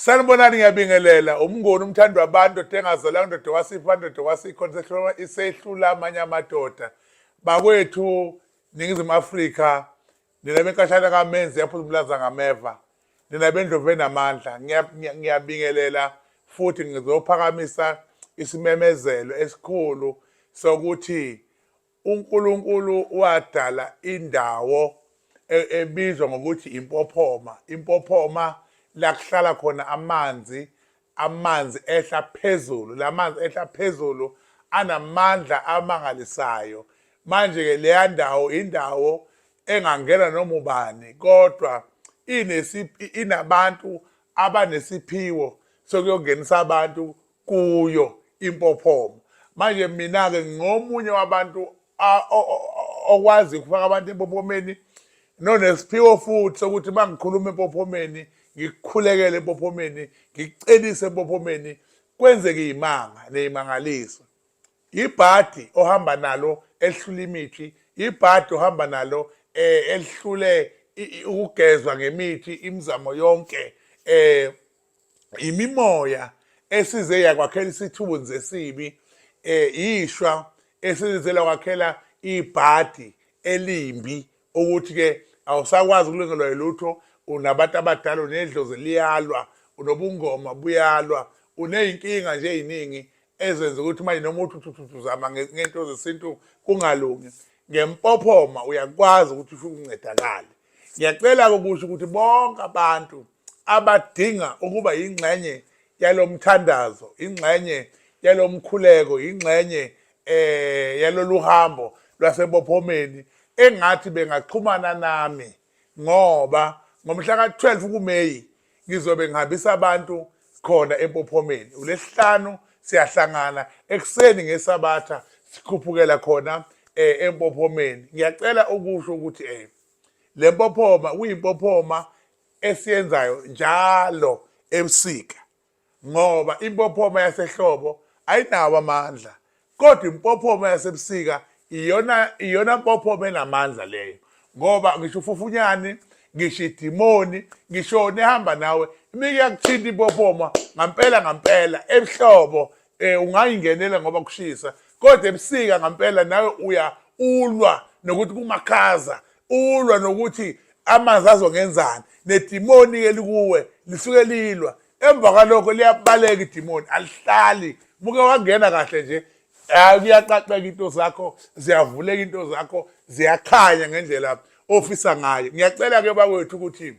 Sanibonani ngiyabingelela umngoni umthandi wabantu odengazalanga ndoda wasipha ndoda wasikhona isehlula amanye amadoda bakwethu Ningizimu Afrika nina benkashana kamenzi yaphuzumulaza ngameva nina bendlovu enamandla ngiyabingelela futhi ngizophakamisa isimemezelo esikhulu sokuthi uNkulunkulu wadala indawo ebizwa ngokuthi impophoma la kuhlala khona amanzi ehla phezulu lamanzi ehla phezulu anamandla amangalisayo manje ke leya ndawo indawo engangena noma ubani kodwa inabantu abanesiphiwo sokuyongenisa abantu kuyo impophoma manje mina ke ngomunye wabantu okwazi ukufaka abantu empophomeni nonesiphiwo futhi sokuthi mangikhuluma empophomeni ngikukhulekele empophomeni ngikucelise empophomeni kwenzeke imanga nezimangaliso ibhadi ohamba nalo elihlula imithi ibhadi ohamba nalo elihlule ukugezwa ngemithi imizamo yonke imimoya esize yakwakhela isithunzi esibi ishwa esizela kwakhela ibhadi elimbi ukuthi ke awusakwazi ukulungelwa yilutho unabantu abadala unedlozi liyalwa unobungoma buyalwa uneyinkinga nje eziningi ezenza ukuthi manje noma uthi uzama ngento zesintu kungalungi ngempophoma uyakwazi ukuthi ufike uncedakale ngiyacela ukusho ukuthi bonke abantu abadinga ukuba ingxenye yalomthandazo ingxenye yalomkhuleko ingxenye yalolu hambo lwasempophomeni engathi bengaxhumana nami ngoba ngomhla ka-12 kuMeyi ngizobe ngihambisa abantu khona empophomeni uLesihlanu siyahlangana ekuseni ngesabatha sikhuphukela khona empophomeni ngiyacela ukusho ukuthi le mpophoma kuyimpophoma esiyenzayo njalo ebusika ngoba impophoma yasehlobo ayinawo amandla kodwa impophoma yasebusika iyona mpophoma enamandla leyo ngoba ngisho ufufunyani ngisho idimoni ngisho nehamba nawe imike yakuthinta impophoma ngampela ebhlobo ungayingenela ngoba kushisa kodwa ebusika ngampela nawe ulwa nokuthi kumakhaza ulwa nokuthi amanzi azongenzani nedimoni ke likuwe lisuke lilwa emva kwalokho liyabaleka idimoni alihlali muke wangena kahle nje kuyaqaqeka into zakho ziyavuleka into zakho ziyakhanya ngendlela ofisa ngayo ngiyacela ke bakwethu ukuthi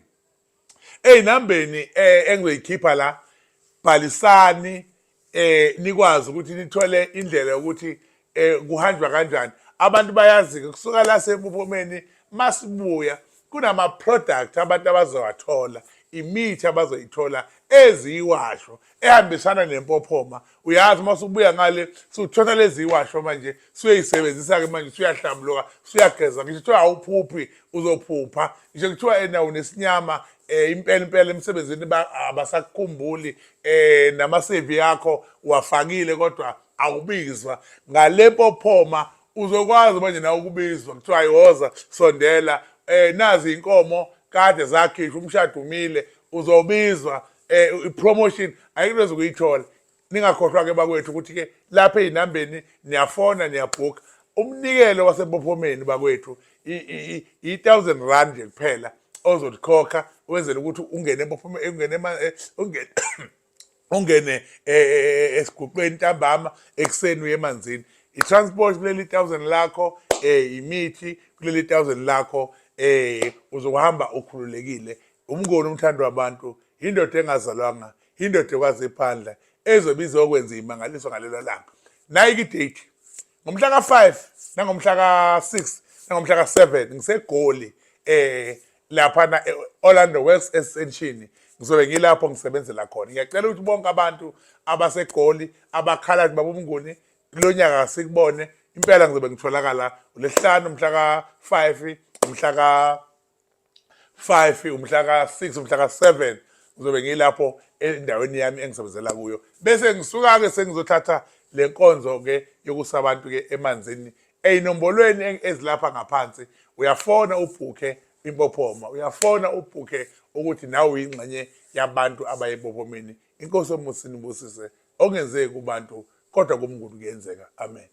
eyinambeni engizoyikhipha la bhalisani nikwazi ukuthi nithole indlela yokuthi kuhanjwa kanjani abantu bayazi kusuka la sempophomeni masibuya kunama product abantu abazowathola imithi abazoyithola eziyiwasho ehambisana nempophoma uyazi masubuya ngale suthola lezi iwasho manje suyisebenzisa ke manje suyahlambuluka suyageza ngisho kuthiwa awuphuphi uzophupha ngisho kuthiwa unesinyama impela emsebenzini abasakukhumbuli nama-CV yakho wafakile kodwa awubizwa ngale mpophoma uzokwazi manje nawe ukubizwa kuthiwa ayiwoza sondela nazi inkomo kade zakhishwa umshado umile uzobizwa i-promotion ayikwazi ukuyithola ningakhohlwa ke bakwethu ukuthi ke lapha eyinambeni niyafona niyabhuka umnikelo wasempophomeni bakwethu i-1000 rand nje kuphela ozokhokha wenzela ukuthi ungene empophomeni ungene esiguqweni ntambama ekuseni uye emanzini i-transport kuleli 1000 lakho imithi kuleli 1000 lakho uzohamba ukhululekile umngoni umthando wabantu indoda engazalwanga indoda ekwazi iphandla ezobiza okwenza imangaliso ngalelo langa nayi idate ngomhla ka5 nangomhla ka6 nangomhla ka7 ngisegoli lapha na Orlando West Extension ngizobe ngilapho ngisebenzela khona ngiyacela ukuthi bonke abantu abasegoli abakhala babumnguni kulonyaka sikubone impela ngizobe ngitholakala uLesihlanu umhla ka5 umhla ka5 umhla ka6 umhla ka7 ngizobe ngilapho endaweni yami engisebenzela kuyo bese ngisuka ke sengizothatha lenkonzo ke yokusabantu ke emanzini ezinombolweni ezilapha ngaphansi uyafona ubhuke impophoma. Uyafona ubhuke ukuthi nawe uyingxenye yabantu abaya empophomeni. Inkosi yomusa inibusise, okungenzeki kubantu kodwa kumnguni kuyenzeka. Amen.